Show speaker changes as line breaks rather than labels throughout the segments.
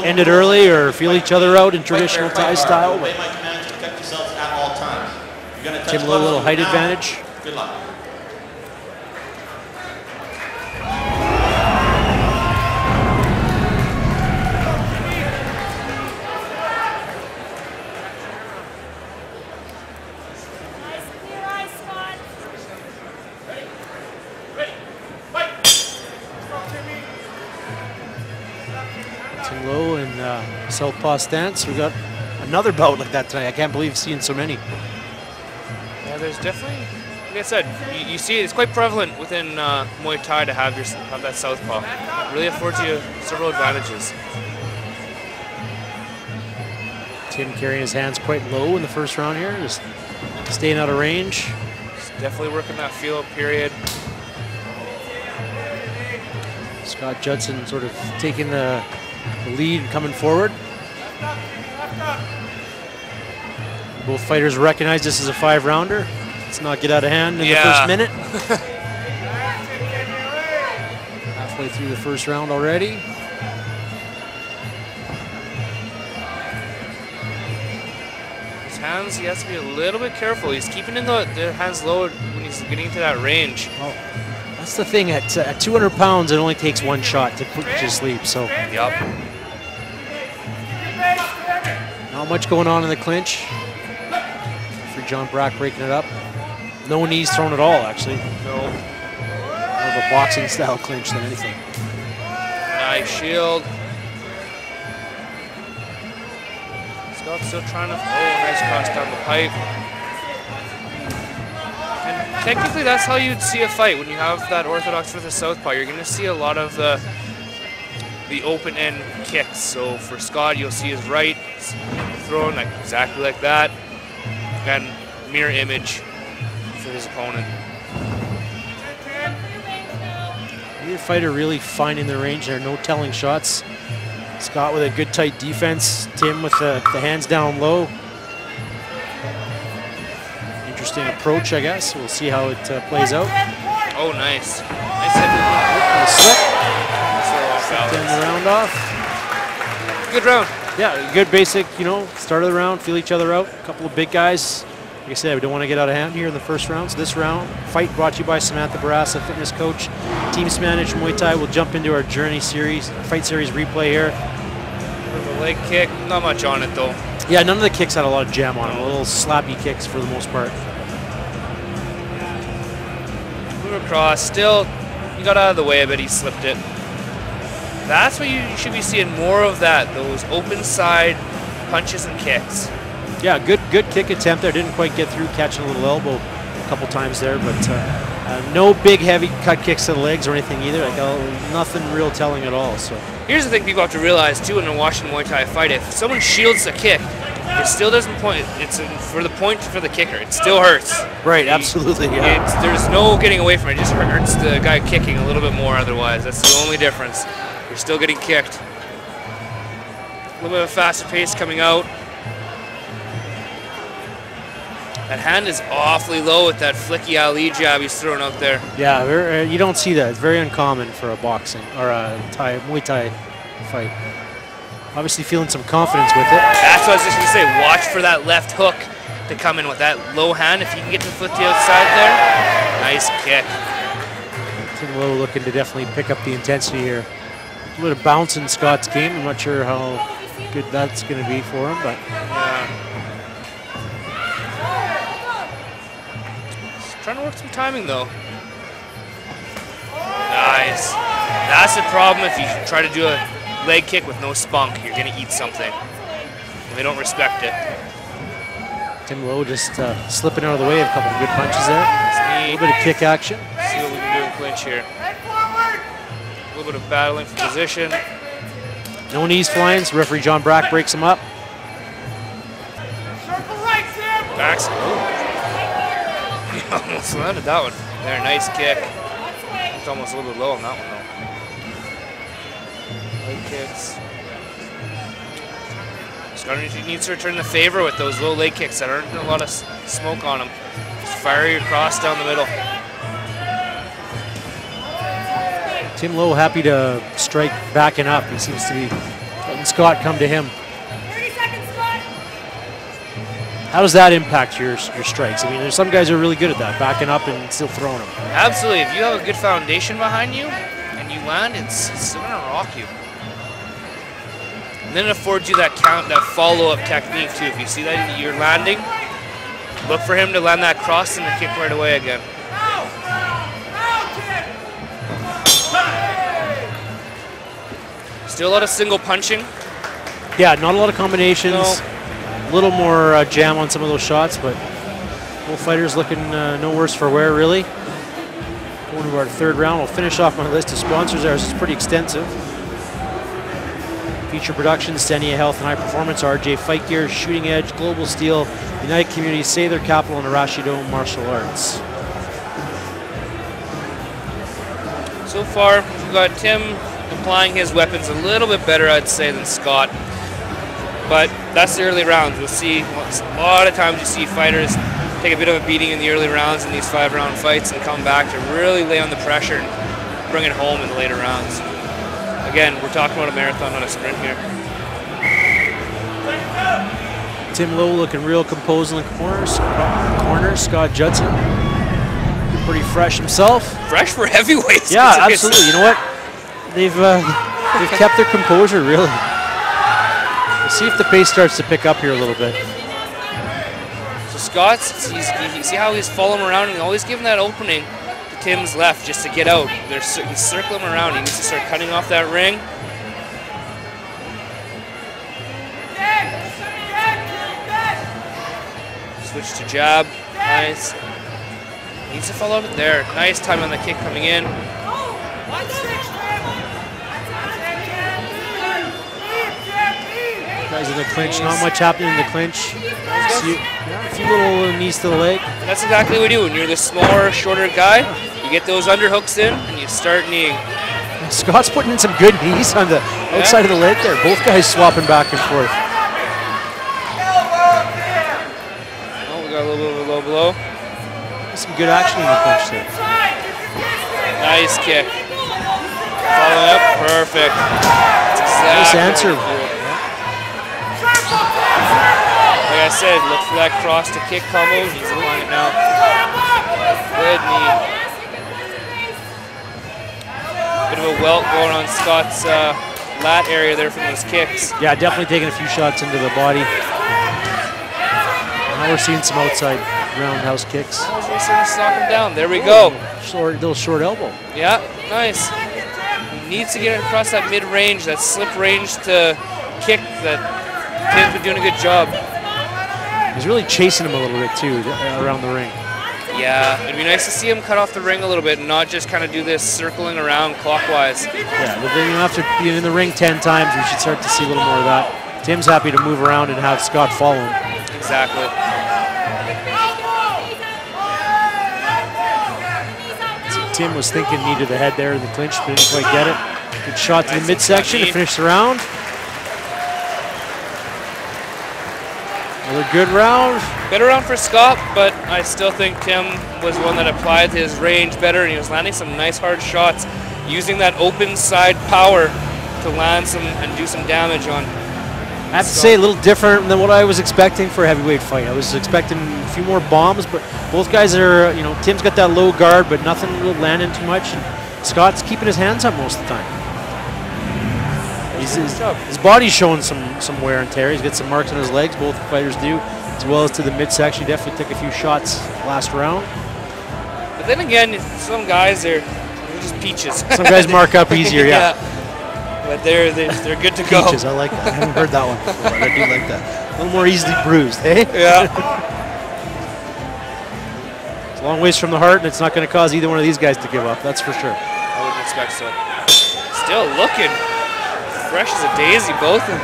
end it early or feel each other out in traditional Thai style. Tim Lowe, a little height advantage.
Good luck.
Tim Lowe in southpaw stance. We got another bout like that tonight. I can't believe seeing so many.
Yeah, there's definitely, like I said, you see it's quite prevalent within Muay Thai to have that southpaw. It really affords you several advantages.
Tim carrying his hands quite low in the first round here, just staying out of range.
He's definitely working that feel period.
Scott Judson sort of taking the lead and coming forward. Both fighters recognize this is a 5-rounder. Let's not get out of hand in the first minute. Halfway through the first round already.
His hands, he has to be a little bit careful. He's keeping in the hands low when he's getting to that range.
Well, that's the thing, at 200 pounds, it only takes one shot to put you to sleep, so.
Yep.
Not much going on in the clinch. For John Brack breaking it up. No knees thrown at all, actually.
No.
More of a boxing style clinch than anything.
Nice shield. Scott's still trying to, nice cross down the pipe. And technically that's how you'd see a fight when you have that orthodox with a southpaw. You're gonna see a lot of the open end kicks. So for Scott, you'll see his right thrown like exactly like that. And mirror image for his opponent.
Either fighter really finding the range there, no telling shots. Scott with a good tight defense. Tim with the hands down low. Interesting approach, I guess. We'll see how it plays out.
Oh, nice. Nice hit.
Slip. End the round off.
Good round.
Yeah, good basic, start of the round, feel each other out. A couple of big guys. Like I said, we don't want to get out of hand here in the first round. So this round, fight brought to you by Samantha Barassa, fitness coach, Teams Managed Muay Thai. We'll jump into our journey series, fight series replay here.
The leg kick, not much on it though.
Yeah, none of the kicks had a lot of jam on them. Little slappy kicks for the most part.
Move across, still, he got out of the way a bit, he slipped it. That's what you should be seeing more of that, those open side punches and kicks.
Yeah, good kick attempt there. Didn't quite get through, catching a little elbow a couple times there, but no big heavy cut kicks to the legs or anything either. Like nothing real telling at all. So
here's the thing people have to realize too when they're watching Muay Thai fight: if someone shields a kick, it still doesn't point. It's for the point for the kicker. It still hurts.
Right, absolutely. Yeah.
There's no getting away from it. It just hurts the guy kicking a little bit more. Otherwise, that's the only difference. You're still getting kicked. A little bit of a faster pace coming out. That hand is awfully low with that flicky Ali jab he's throwing out there.
Yeah, you don't see that. It's very uncommon for a boxing or a Muay Thai fight. Obviously feeling some confidence with it.
That's what I was just going to say. Watch for that left hook to come in with that low hand. If you can get the foot to the outside there, nice kick.
Tim Lowe looking to definitely pick up the intensity here. A little bounce in Scott's game. I'm not sure how good that's going to be for him, but
trying to work some timing though. Nice. That's the problem if you try to do a leg kick with no spunk. You're going to eat something. And they don't respect it.
Tim Lowe just slipping out of the way of a couple of good punches there. A little bit of kick action.
See what we can do in clinch here. A little bit of battling for position.
No knees flying, so referee John Brack breaks him up.
Backs. He almost landed that one. There, nice kick. It's almost a little bit low on that one though. Leg kicks. Scott needs to return the favor with those low leg kicks that aren't a lot of smoke on them. Just fire your cross down the middle.
Tim Lowe happy to strike backing up. He seems to be letting Scott come to him. How does that impact your strikes? I mean, there's some guys who are really good at that, backing up and still throwing them.
Absolutely. If you have a good foundation behind you and you land, it's still going to rock you. And then it affords you that follow-up technique, too. If you see that you're landing, look for him to land that cross and the kick right away again. Still a lot of single punching.
Yeah, not a lot of combinations.
No.
A little more jam on some of those shots, but both fighters looking no worse for wear, really. Going to our third round. We'll finish off my list of sponsors. Ours is pretty extensive. Feature Productions, Stenia Health and High Performance, RJ Fight Gear, Shooting Edge, Global Steel, United Communities, Sather Capital, and Arashido Martial Arts.
So far, we've got Tim applying his weapons a little bit better, I'd say, than Scott. But that's the early rounds. We'll see a lot of times you see fighters take a bit of a beating in the early rounds in these 5-round fights and come back to really lay on the pressure and bring it home in the later rounds. Again, we're talking about a marathon, not a sprint here.
Tim Lowe looking real composed in the corner. Scott Judson, pretty fresh himself.
Fresh for heavyweights.
Yeah, absolutely. You know what? They've kept their composure, really. We'll see if the pace starts to pick up here a little bit.
So Scott's, you see how he's following around and always giving that opening to Tim's left just to get out. He's circling him around. He needs to start cutting off that ring. Switch to jab. Nice. Needs to follow up there. Nice time on the kick coming in.
Guys in the clinch, not much happening in the clinch. See, a few little knees to the leg.
That's exactly what we do. When you're the smaller, shorter guy, you get those underhooks in and you start kneeing.
Scott's putting in some good knees on the outside of the leg there. Both guys swapping back and forth.
Oh, we got a little bit of a low blow.
Some good action in the clinch there.
Nice kick. Following up, perfect. That's exactly
nice answer.
Like I said, look for that cross to kick combo. He's applying it now. Good knee. Bit of a welt going on Scott's lat area there from those kicks.
Yeah, definitely taking a few shots into the body. Now we're seeing some outside roundhouse kicks.
Oh, we're starting to knock him down. There we go.
Little short elbow.
Yeah, nice. He needs to get across that mid-range, that slip range to kick that Tim's been doing a good job.
He's really chasing him a little bit too around the ring.
Yeah, it'd be nice to see him cut off the ring a little bit and not just kind of do this circling around clockwise.
Yeah, but then after being in the ring 10 times, we should start to see a little more of that. Tim's happy to move around and have Scott follow him.
Exactly.
So Tim was thinking knee to the head there in the clinch, but didn't quite get it. Good shot to the midsection to finish the round. Another good round.
Better round for Scott, but I still think Tim was one that applied his range better, and he was landing some nice hard shots, using that open side power to land some and do some damage on.
I have to say, a little different than what I was expecting for a heavyweight fight. I was expecting a few more bombs, but both guys are, you know, Tim's got that low guard, but nothing really landing too much. And Scott's keeping his hands up most of the time. His body's showing some wear and tear. He's got some marks on his legs, both fighters do, as well as to the midsection. He definitely took a few shots last round.
But then again, some guys they're just peaches.
Some guys mark up easier, yeah.
But they're good to go.
Peaches, I like that. I haven't heard that one before. I do like that. A little more easily bruised, eh?
Yeah.
It's a long ways from the heart, and it's not going to cause either one of these guys to give up. That's for sure.
I wouldn't expect so. Still looking fresh as a daisy, both of them.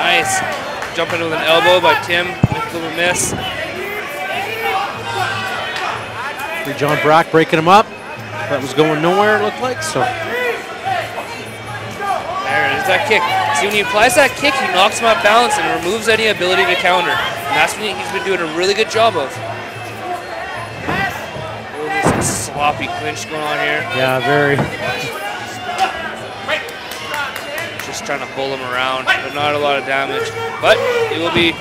Nice. Jumping with an elbow by Tim. Little miss.
John Brack breaking him up. That was going nowhere, it looked like. So
there it is, that kick. See, when he applies that kick, he knocks him off balance and removes any ability to counter. And that's what he's been doing a really good job of. Oh, there's a sloppy clinch going on here.
Yeah, very.
just trying to bull him around, but not a lot of damage. But it will be.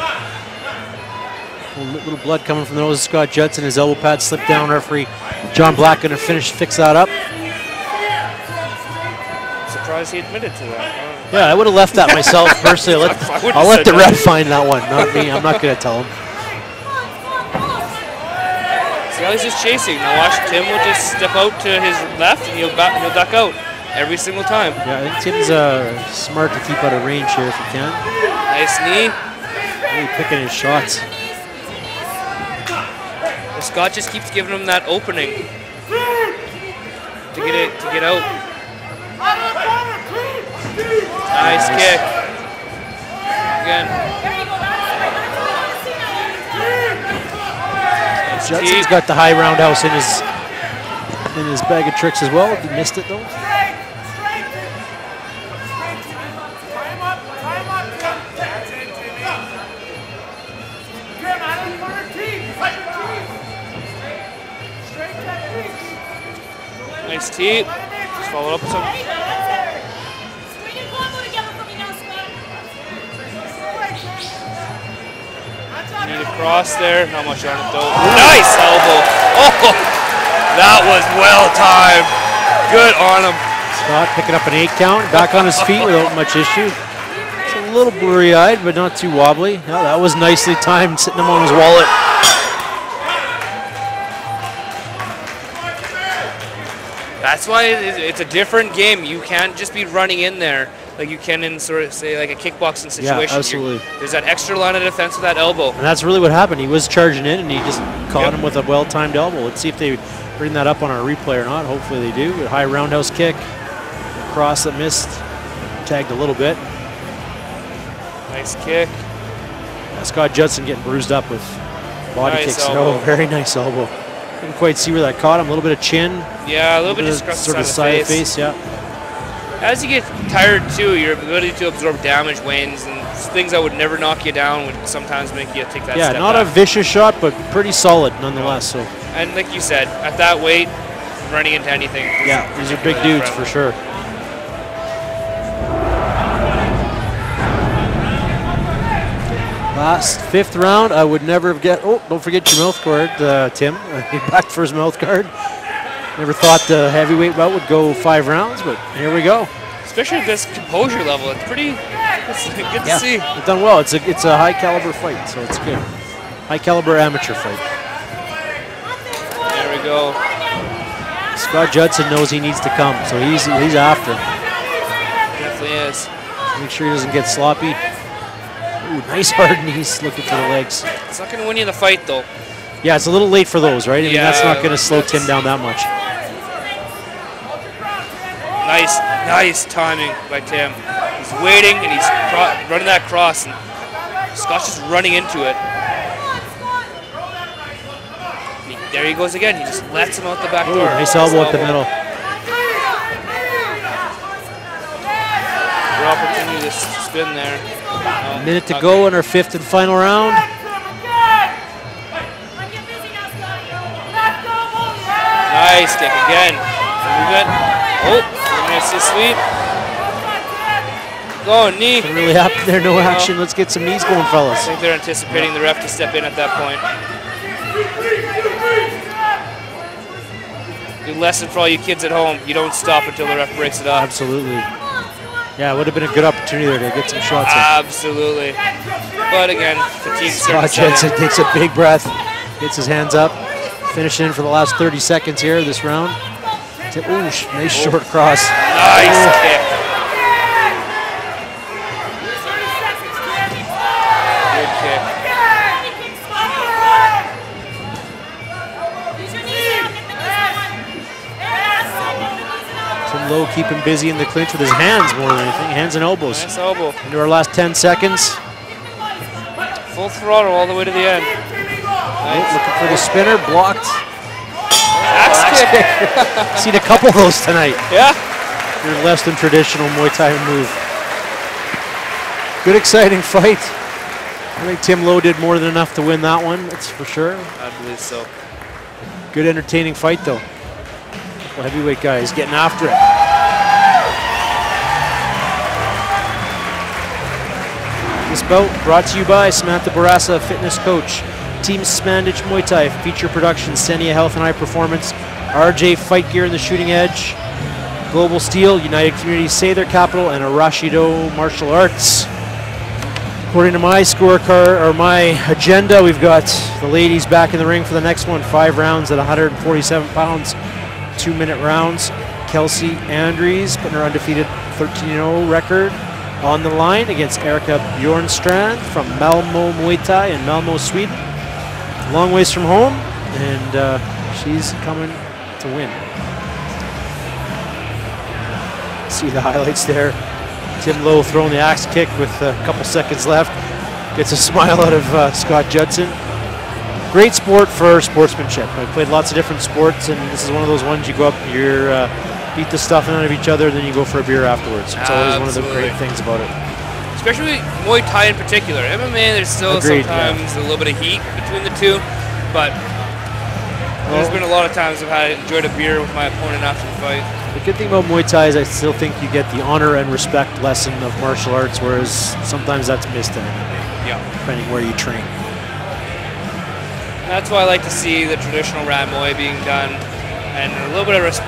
A little blood coming from the nose of Scott Judson. His elbow pad slipped down. Referee John Black going to fix that up.
Surprised he admitted to that.
Yeah, I would have left that myself personally. I'll let the ref find that one, not me. I'm not going to tell him.
See how he's just chasing. Now watch, Tim will just step out to his left and he'll duck out every single time.
Yeah, I think Tim's smart to keep out of range here if he can.
Nice knee.
Really picking his shots.
Scott just keeps giving him that opening to get out. Nice kick. Again.
Judson's got the high roundhouse in his bag of tricks as well. He missed it though.
Nice tee. Just follow up with some. Need a cross there. Not much on it though. Nice elbow. Oh, that was well timed. Good on him.
Scott picking up an 8 count. Back on his feet without much issue. It's a little blurry-eyed, but not too wobbly. Yeah, that was nicely timed, sitting him on his wallet.
That's why it's a different game. You can't just be running in there like you can in sort of say like a kickboxing situation.
Yeah, absolutely.
There's that extra line of defense with that elbow.
And that's really what happened. He was charging in and he just caught him with a well-timed elbow. Let's see if they bring that up on our replay or not. Hopefully they do. A high roundhouse kick. Cross that missed. Tagged a little bit.
Nice kick.
Scott Judson getting bruised up with body
Nice
kicks.
elbow.
Oh, very nice elbow. Didn't quite see where that caught him. A little bit of chin.
Yeah, a little bit just across
sort of
the
side of the
face.
face. Yeah.
As you get tired too, your ability to absorb damage wanes, and things that would never knock you down would sometimes make you take that step
not
back.
a vicious shot, but pretty solid nonetheless.
No.
So.
And like you said, at that weight, running into anything.
Yeah, these are big dudes for sure. Last 5th round, I would never have oh, don't forget your mouth guard, Tim. Back for his mouth guard. Never thought the heavyweight bout would go 5 rounds, but here we go.
Especially at this composure level, it's good to see.
They've done well. It's a high caliber fight, so it's good. High caliber amateur fight.
There we go.
Scott Judson knows he needs to come, so he's after.
Definitely is.
Make sure he doesn't get sloppy. Ooh, nice hard knees looking for the legs.
It's not going to win you the fight, though.
Yeah, it's a little late for those, right? I mean, that's not going to slow Tim down that much.
Nice timing by Tim. He's waiting and he's running that cross, and Scott's just running into it. There he goes again. He just lets him out the back door.
Nice elbow up the middle.
Good opportunity to spin there.
A minute to go in our 5th and final round.
Nice kick again. Movement. Oh, nice sweep. Go, knee.
Nothing really happened there, no action. Let's get some knees going, fellas.
I think they're anticipating the ref to step in at that point. Good lesson for all you kids at home. You don't stop until the ref breaks it up.
Absolutely. Yeah, it would have been a good opportunity there to get some shots in.
Absolutely. But again, fatigue.
Scott Judson takes a big breath, gets his hands up, finishing in for the last 30 seconds here of this round. Ooh, nice short cross.
Nice kick. Good kick.
Tim Lowe keeping busy in the clinch with his hands more than anything, hands and elbows.
Nice elbow.
Into our last 10 seconds.
Full throttle all the way to the end.
Nice. Looking for the spinner, blocked.
Axe kick.
Seen a couple of those tonight.
Yeah.
Your less than traditional Muay Thai move. Good, exciting fight. I think Tim Lowe did more than enough to win that one, that's for sure.
I believe so.
Good, entertaining fight, though. Well, heavyweight guys getting after it. bout brought to you by Samantha Barassa, fitness coach. Team Smandage Muay Thai, feature production, Senia Health and High Performance, RJ Fight Gear and the Shooting Edge, Global Steel, United Communities Say Their Capital, and Arashido Martial Arts. According to my scorecard, or my agenda, we've got the ladies back in the ring for the next one. 5 rounds at 147 pounds, 2-minute rounds. Kelsey Andries putting her undefeated 13-0 record on the line against Erica Bjornstrand from Malmo Muay Thai in Malmo, Sweden. Long ways from home, and she's coming to win. See the highlights there. Tim Lowe throwing the axe kick with a couple seconds left. Gets a smile out of Scott Judson. Great sport for sportsmanship. I've played lots of different sports, and this is one of those ones you go up, you're beat the stuffing out of each other, then you go for a beer afterwards. It's always one of the great things about it.
Especially Muay Thai in particular. MMA, there's still sometimes a little bit of heat between the two, but there's been a lot of times I've enjoyed a beer with my opponent after the fight.
The good thing about Muay Thai is I still think you get the honor and respect lesson of martial arts, whereas sometimes that's missed in MMA, depending where you train.
That's why I like to see the traditional Ramoy being done, and a little bit of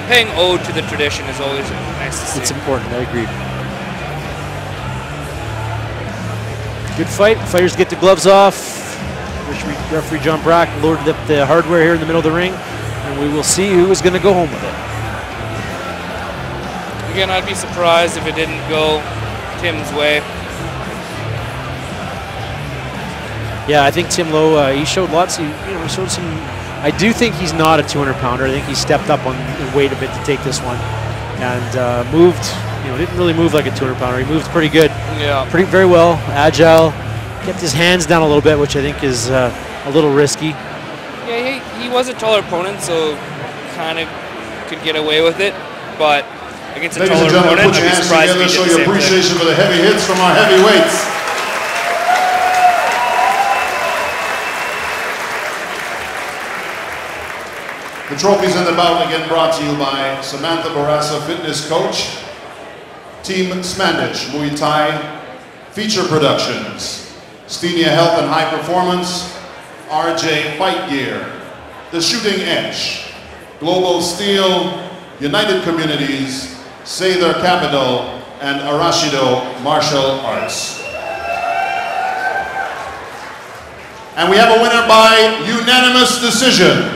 paying ode to the tradition is always nice to see.
It's important, I agree. Good fight. Fighters get the gloves off. Referee John Brack loaded up the hardware here in the middle of the ring, and we will see who is going to go home with it.
Again, I'd be surprised if it didn't go Tim's way.
Yeah, I think Tim Lowe, he showed lots of, he showed some, I do think he's not a 200-pounder. I think he stepped up on weight a bit to take this one, and moved, didn't really move like a 200-pounder. He moved pretty good, very well, agile, kept his hands down a little bit, which I think is a little risky.
Yeah, he was a taller opponent, so kind of could get away with it, but against a taller opponent, I'd be surprised if he did the same thing.
Show your appreciation for the heavy hits from our heavyweights. The trophies in the bout again brought to you by Samantha Barassa, fitness coach, Team Smandage Muay Thai, feature productions, Stenia Health and High Performance, RJ Fight Gear, The Shooting Edge, Global Steel, United Communities, Say Their Capital, and Arashido Martial Arts. And we have a winner by unanimous decision.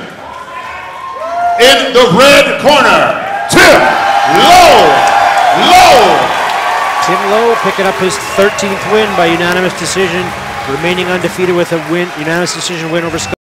In the red corner, Tim Lowe.
Tim Lowe picking up his 13th win by unanimous decision, remaining undefeated with a unanimous decision win over Scott.